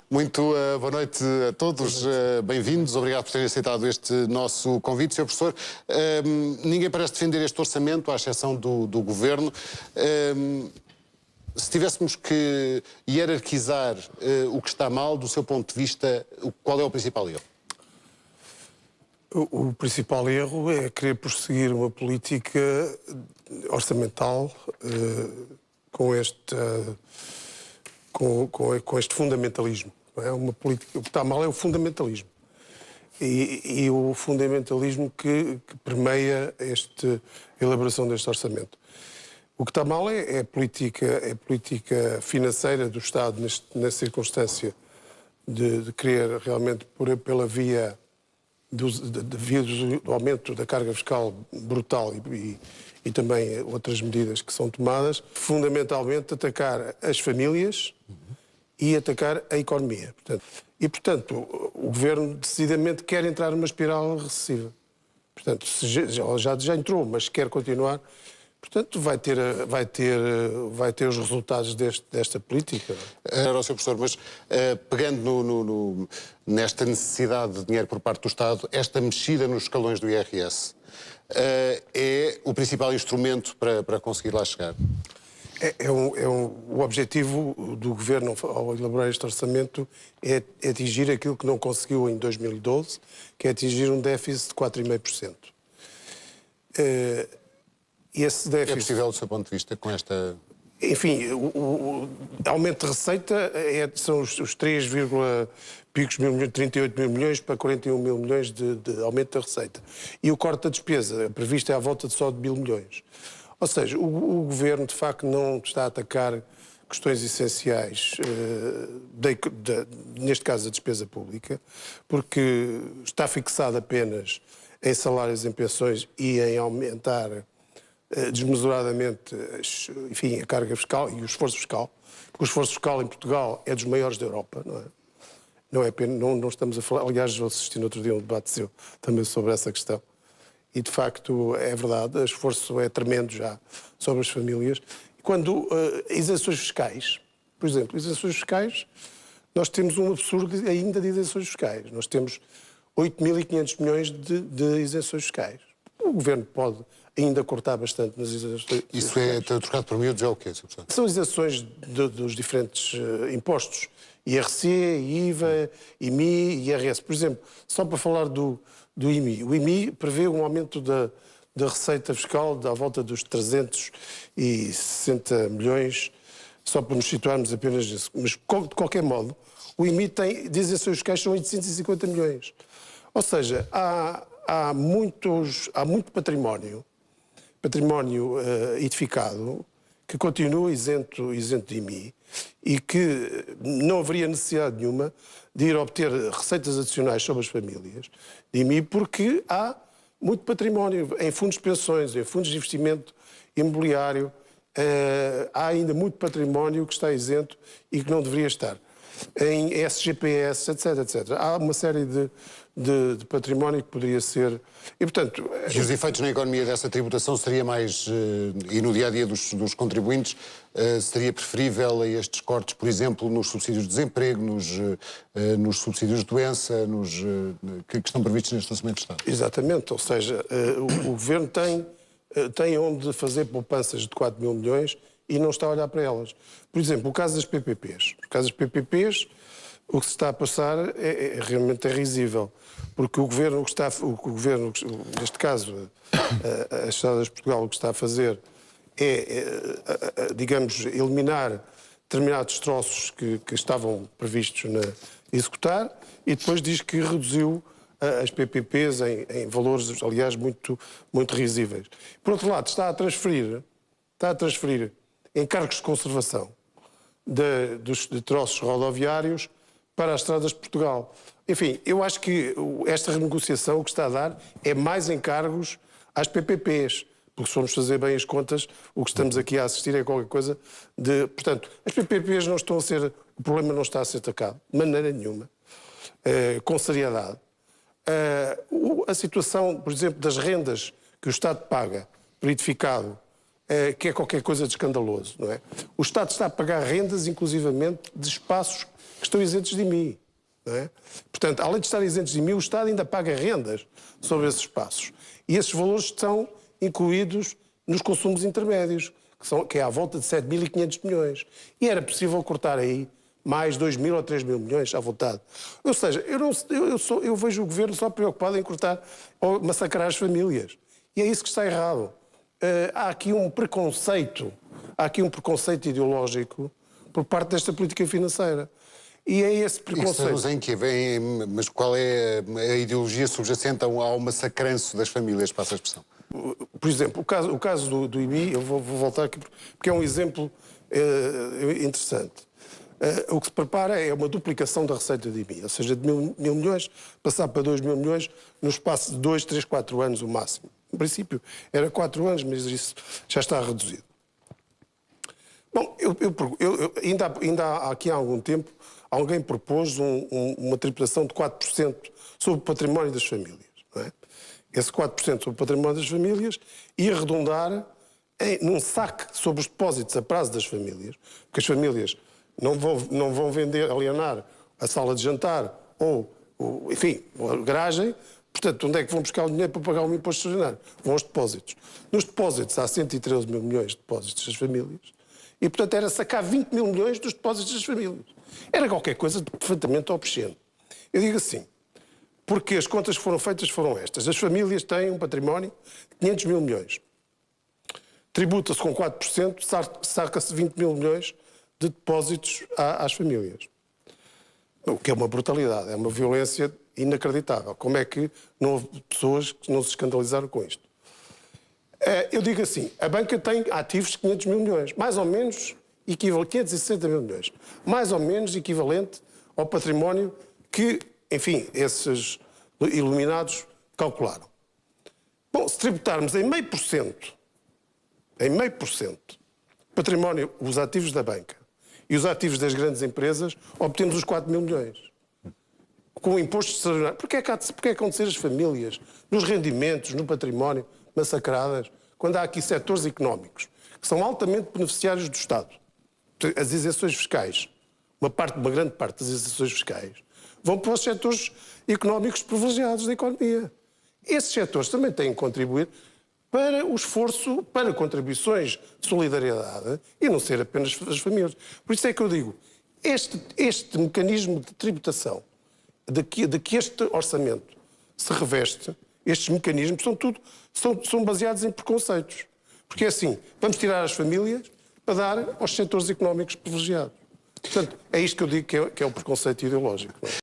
Muito boa noite a todos, bem-vindos, obrigado por terem aceitado este nosso convite. Sr. Professor, ninguém parece defender este orçamento, à exceção do Governo. Se tivéssemos que hierarquizar o que está mal, do seu ponto de vista, qual é o principal erro? O principal erro é querer prosseguir uma política orçamental com este fundamentalismo. Não é? Uma política, o que está mal é o fundamentalismo. E o fundamentalismo que permeia a elaboração deste orçamento. O que está mal é a política financeira do Estado nessa circunstância de querer realmente, pela via do aumento da carga fiscal brutal e também outras medidas que são tomadas, fundamentalmente atacar as famílias e atacar a economia. Portanto, o Governo decididamente quer entrar numa espiral recessiva. Portanto, já entrou, mas quer continuar. Portanto, vai ter os resultados desta política. Era o Sr. Professor, mas pegando nesta necessidade de dinheiro por parte do Estado, esta mexida nos escalões do IRS é o principal instrumento para conseguir lá chegar? O objetivo do Governo ao elaborar este orçamento é atingir aquilo que não conseguiu em 2012, que é atingir um déficit de 4,5%. Esse déficit... É possível, do seu ponto de vista, com esta... Enfim, o aumento de receita são os 38 mil milhões para 41 mil milhões de aumento da receita. E o corte da despesa previsto é à volta de só de 1.000 milhões. Ou seja, o Governo, de facto, não está a atacar questões essenciais, neste caso a despesa pública, porque está fixado apenas em salários, em pensões e em aumentar desmesuradamente, enfim, a carga fiscal e o esforço fiscal, porque o esforço fiscal em Portugal é dos maiores da Europa, não é? Não estamos a falar, aliás, vou assistir no outro dia um debate seu também sobre essa questão. E, de facto, é verdade, o esforço é tremendo já sobre as famílias. E quando isenções fiscais, por exemplo, isenções fiscais, nós temos um absurdo ainda de isenções fiscais. Nós temos 8.500 milhões de isenções fiscais. O Governo pode ainda cortar bastante nas isenções. Isso é trocado por miúdos, é o quê, Sr. Professor? São isenções dos diferentes impostos. IRC, IVA, IMI, IRS. Por exemplo, só para falar do IMI. O IMI prevê um aumento da receita fiscal à volta dos 360 milhões, só para nos situarmos apenas nisso. Mas, de qualquer modo, o IMI de isenções fiscais são 850 milhões. Ou seja, há muito património edificado que continua isento de IMI e que não haveria necessidade nenhuma de ir obter receitas adicionais sobre as famílias de IMI, porque há muito património em fundos de pensões, em fundos de investimento imobiliário, há ainda muito património que está isento e que não deveria estar. Em SGPS, etc. Há uma série de património que poderia ser... E, portanto... E os efeitos na economia dessa tributação seria mais... e no dia-a-dia dos contribuintes, seria preferível a estes cortes, por exemplo, nos subsídios de desemprego, nos subsídios de doença, que estão previstos neste orçamento de Estado? Exatamente, ou seja, o Governo tem onde fazer poupanças de 4 mil milhões e não está a olhar para elas. Por exemplo, o caso das PPPs. No caso das PPPs, o que se está a passar realmente é risível, porque o Governo, neste caso, as Estradas de Portugal, o que está a fazer é, digamos, eliminar determinados troços que estavam previstos executar e depois diz que reduziu as PPPs em valores, aliás, muito risíveis. Por outro lado, está a transferir encargos de conservação de troços rodoviários para as estradas de Portugal. Enfim, eu acho que esta renegociação o que está a dar é mais encargos às PPPs, porque se formos fazer bem as contas, o que estamos aqui a assistir é qualquer coisa de... Portanto, as PPPs não estão a ser... O problema não está a ser atacado, de maneira nenhuma, com seriedade. A situação, por exemplo, das rendas que o Estado paga por edificado, que é qualquer coisa de escandaloso, não é? O Estado está a pagar rendas, inclusivamente, de espaços que estão isentos de IMI. Não é? Portanto, além de estar isentos de IMI, o Estado ainda paga rendas sobre esses espaços. E esses valores estão incluídos nos consumos intermédios, que é à volta de 7.500 milhões. E era possível cortar aí mais 2.000 ou 3.000 milhões à vontade. Ou seja, eu vejo o Governo só preocupado em cortar ou massacrar as famílias. E é isso que está errado. Há aqui um preconceito ideológico por parte desta política financeira. E é esse preconceito. Isso em que vem, mas qual é a ideologia subjacente ao massacranço das famílias, passa a expressão? Por exemplo, o caso do IMI, eu vou voltar aqui porque é um exemplo interessante. O que se prepara é uma duplicação da receita de IMI, ou seja, de mil milhões, passar para 2.000 milhões no espaço de 2, 3, 4 anos o máximo. No princípio era 4 anos, mas isso já está reduzido. Bom, ainda há aqui há algum tempo, alguém propôs uma tributação de 4% sobre o património das famílias. Não é? Esse 4% sobre o património das famílias ia arredondar num saque sobre os depósitos a prazo das famílias, porque as famílias não vão vender, alienar a sala de jantar ou a garagem. Portanto, onde é que vão buscar o dinheiro para pagar o imposto extraordinário? Vão aos depósitos. Nos depósitos há 113 mil milhões de depósitos das famílias e, portanto, era sacar 20.000 milhões dos depósitos das famílias. Era qualquer coisa perfeitamente obsceno. Eu digo assim, porque as contas que foram feitas foram estas. As famílias têm um património de 500 mil milhões. Tributa-se com 4%, saca-se 20.000 milhões de depósitos às famílias. O que é uma brutalidade, é uma violência inacreditável. Como é que não houve pessoas que não se escandalizaram com isto? Eu digo assim, a banca tem ativos de 500 mil milhões, mais ou menos equivalente, 560 mil milhões, mais ou menos equivalente ao património que, enfim, esses iluminados calcularam. Bom, se tributarmos em 0,5%, património, os ativos da banca e os ativos das grandes empresas, obtemos os 4 mil milhões. Com o imposto extraordinário. Porquê é que acontecer as famílias, nos rendimentos, no património, massacradas, quando há aqui setores económicos que são altamente beneficiários do Estado? As isenções fiscais, uma grande parte das isenções fiscais, vão para os setores económicos privilegiados da economia. Esses setores também têm que contribuir para o esforço, para contribuições de solidariedade e não ser apenas as famílias. Por isso é que eu digo, este mecanismo de tributação, de que este orçamento se reveste, estes mecanismos são baseados em preconceitos. Porque é assim, vamos tirar as famílias para dar aos setores económicos privilegiados. Portanto, é isto que eu digo que é o preconceito ideológico.